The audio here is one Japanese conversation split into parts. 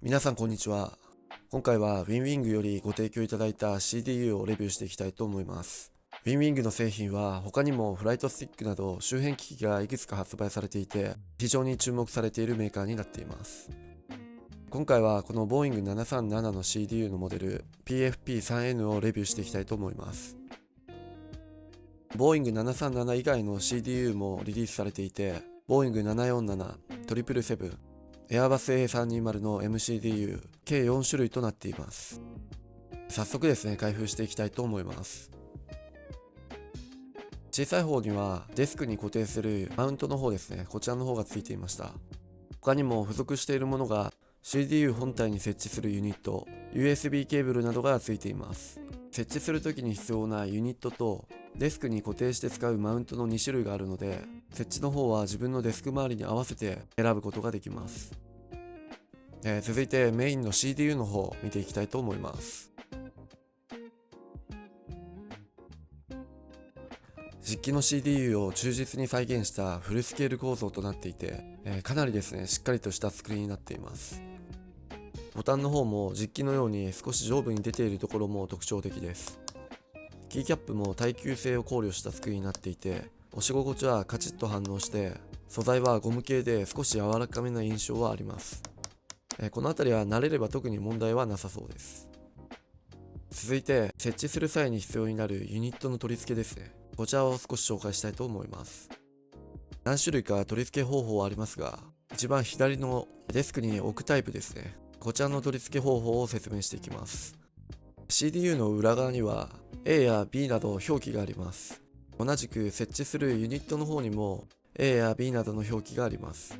皆さんこんにちは。今回は WinWing よりご提供いただいた CDU をレビューしていきたいと思います。WinWing の製品は他にもフライトスティックなど周辺機器がいくつか発売されていて、非常に注目されているメーカーになっています。今回はこの Boeing 737の CDU のモデル PFP-3N をレビューしていきたいと思います。Boeing 737以外の CDU もリリースされていて、Boeing 747、777、Airbus A320 の MCDU 計4種類となっています。早速ですね、開封していきたいと思います。小さい方にはデスクに固定するマウントの方ですね、こちらの方がついていました。他にも付属しているものが CDU 本体に設置するユニット、USB ケーブルなどがついています。設置するときに必要なユニットとデスクに固定して使うマウントの2種類があるので、設置の方は自分のデスク周りに合わせて選ぶことができます。続いてメインの CDU の方を見ていきたいと思います。実機の CDU を忠実に再現したフルスケール構造となっていて、かなりですね、しっかりとした作りになっています。ボタンの方も実機のように少し上部に出ているところも特徴的です。キーキャップも耐久性を考慮した作りになっていて、押し心地はカチッと反応して、素材はゴム系で少し柔らかめな印象はあります。この辺りは慣れれば特に問題はなさそうです。続いて設置する際に必要になるユニットの取り付けですね。こちらを少し紹介したいと思います。何種類か取り付け方法はありますが、一番左のデスクに置くタイプですね。こちらの取り付け方法を説明していきます。CDU の裏側には A や B など表記があります。同じく設置するユニットの方にも A や B などの表記があります。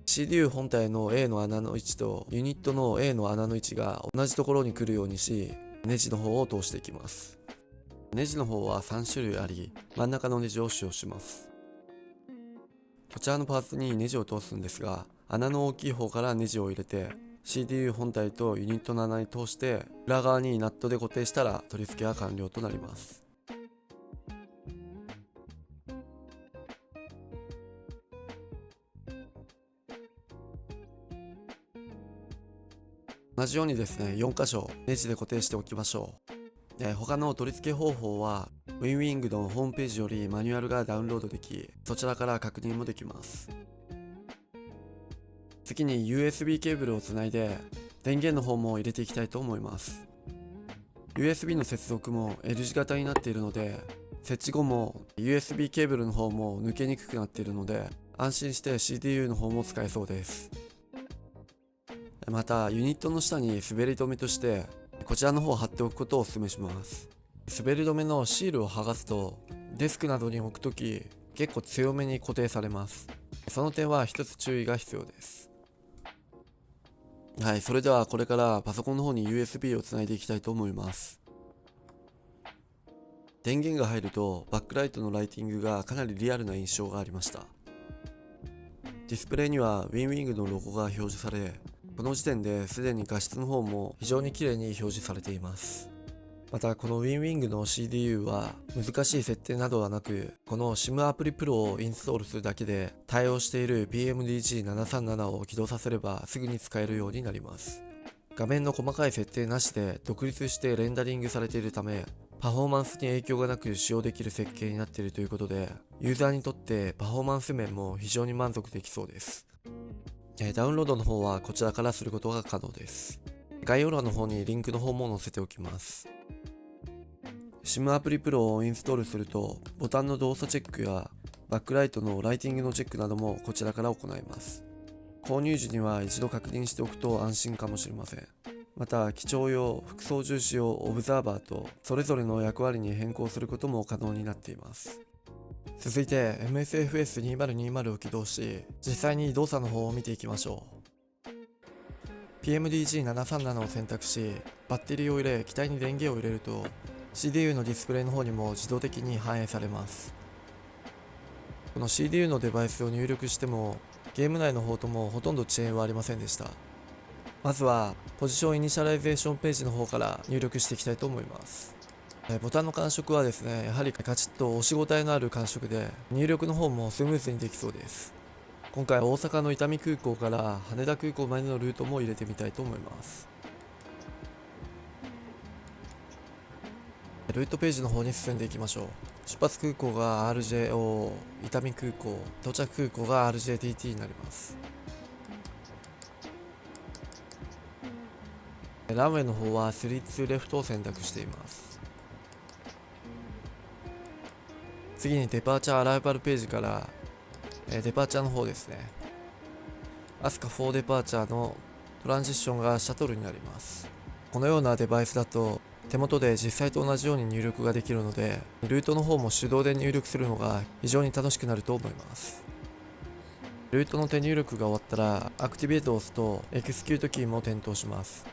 CDU 本体の A の穴の位置とユニットの A の穴の位置が同じところに来るようにし、ネジの方を通していきます。ネジの方は3種類あり、真ん中のネジを使用します。こちらのパーツにネジを通すんですが、穴の大きい方からネジを入れて CDU 本体とユニットの穴に通して裏側にナットで固定したら取り付けは完了となります。同じようにですね、4箇所ネジで固定しておきましょう。他の取り付け方法は WinWing のホームページよりマニュアルがダウンロードでき、そちらから確認もできます。次に USB ケーブルをつないで電源の方も入れていきたいと思います。 USB の接続も L 字型になっているので、設置後も USB ケーブルの方も抜けにくくなっているので、安心して CDU の方も使えそうです。またユニットの下に滑り止めとしてこちらの方を貼っておくことをお勧めします。滑り止めのシールを剥がすとデスクなどに置くとき結構強めに固定されます。その点は一つ注意が必要です。はい、それではこれからパソコンの方に USB をつないでいきたいと思います。電源が入るとバックライトのライティングがかなりリアルな印象がありました。ディスプレイには WinWing のロゴが表示され、この時点ですでに画質の方も非常に綺麗に表示されています。またこの WinWing の CDU は難しい設定などはなく、この SIM アプリプロをインストールするだけで対応している PMDG737 を起動させればすぐに使えるようになります。画面の細かい設定なしで独立してレンダリングされているため、パフォーマンスに影響がなく使用できる設計になっているということで、ユーザーにとってパフォーマンス面も非常に満足できそうです。ダウンロードの方はこちらからすることが可能です。概要欄の方にリンクの方も載せておきます。SIM アプリプロをインストールすると、ボタンの動作チェックやバックライトのライティングのチェックなどもこちらから行います。購入時には一度確認しておくと安心かもしれません。また機長用、副操縦士用、オブザーバーとそれぞれの役割に変更することも可能になっています。続いて MSFS2020 を起動し、実際に動作の方を見ていきましょう。PMDG737 を選択し、バッテリーを入れ機体に電源を入れると CDU のディスプレイの方にも自動的に反映されます。この CDU のデバイスを入力してもゲーム内の方ともほとんど遅延はありませんでした。まずはポジションイニシャライゼーションページの方から入力していきたいと思います。ボタンの感触はですね、やはりカチッと押し応えのある感触で入力の方もスムーズにできそうです。今回大阪の伊丹空港から羽田空港までのルートも入れてみたいと思います。ルートページの方に進んでいきましょう。出発空港が RJO、伊丹空港、到着空港が RJTT になります。ランウェイの方は32レフトを選択しています。次にデパーチャーアライバルページからデパーチャーの方ですね。アスカ4デパーチャーのトランジッションがシャトルになります。このようなデバイスだと手元で実際と同じように入力ができるので、ルートの方も手動で入力するのが非常に楽しくなると思います。ルートの手入力が終わったらアクティベートを押すとエクスキュートキーも点灯します。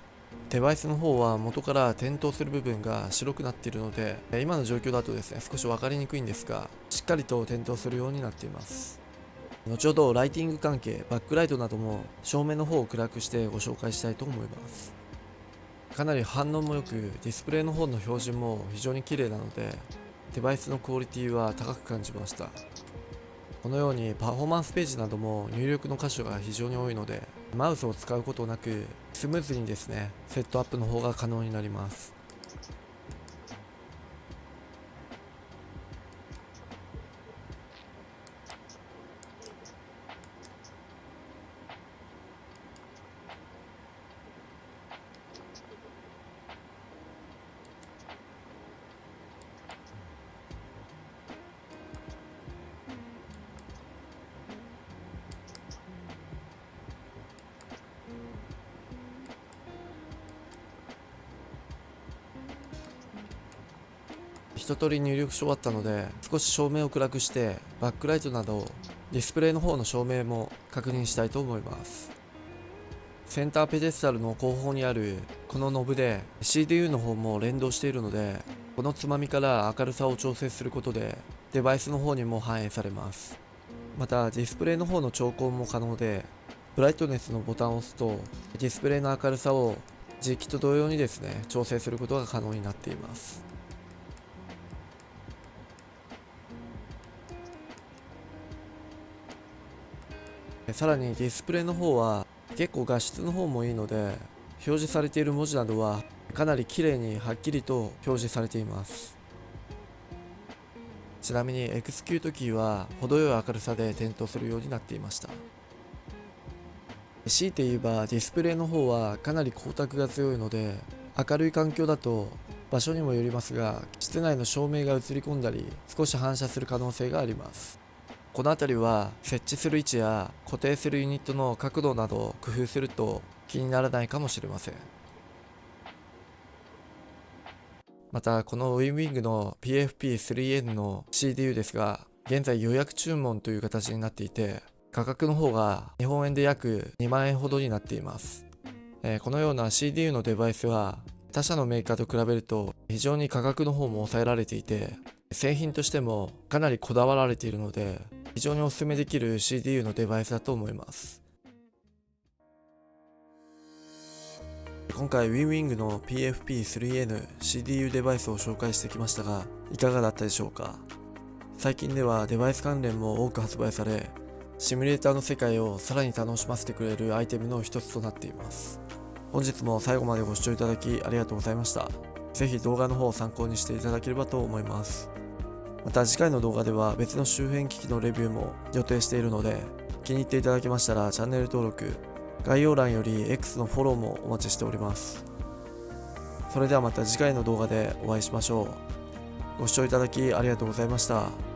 デバイスの方は元から点灯する部分が白くなっているので、今の状況だとですね少し分かりにくいんですが、しっかりと点灯するようになっています。後ほどライティング関係、バックライトなども照明の方を暗くしてご紹介したいと思います。かなり反応も良く、ディスプレイの方の標準も非常に綺麗なので、デバイスのクオリティは高く感じました。このようにパフォーマンスページなども入力の箇所が非常に多いので、マウスを使うことなくスムーズにですねセットアップの方が可能になります。一通り入力し終わったので、少し照明を暗くしてバックライトなどディスプレイの方の照明も確認したいと思います。センターペデスタルの後方にあるこのノブで CDU の方も連動しているので、このつまみから明るさを調整することでデバイスの方にも反映されます。またディスプレイの方の調光も可能で、ブライトネスのボタンを押すとディスプレイの明るさを実機と同様にですね調整することが可能になっています。さらにディスプレイの方は結構画質の方もいいので、表示されている文字などはかなり綺麗にはっきりと表示されています。ちなみにエクスキュートキーは程よい明るさで点灯するようになっていました。強いて言えばディスプレイの方はかなり光沢が強いので、明るい環境だと場所にもよりますが室内の照明が映り込んだり少し反射する可能性があります。この辺りは設置する位置や固定するユニットの角度などを工夫すると気にならないかもしれません。またこの WinWing の PFP3N の CDU ですが、現在予約注文という形になっていて、価格の方が日本円で約2万円ほどになっています。このような CDU のデバイスは他社のメーカーと比べると非常に価格の方も抑えられていて、製品としてもかなりこだわられているので、非常にお勧めできる CDU のデバイスだと思います。今回 WinWing の PFP3N CDU デバイスを紹介してきましたが、いかがだったでしょうか。最近ではデバイス関連も多く発売され、シミュレーターの世界をさらに楽しませてくれるアイテムの一つとなっています。本日も最後までご視聴いただきありがとうございました。ぜひ動画の方を参考にしていただければと思います。また次回の動画では別の周辺機器のレビューも予定しているので、気に入っていただけましたらチャンネル登録、概要欄より X のフォローもお待ちしております。それではまた次回の動画でお会いしましょう。ご視聴いただきありがとうございました。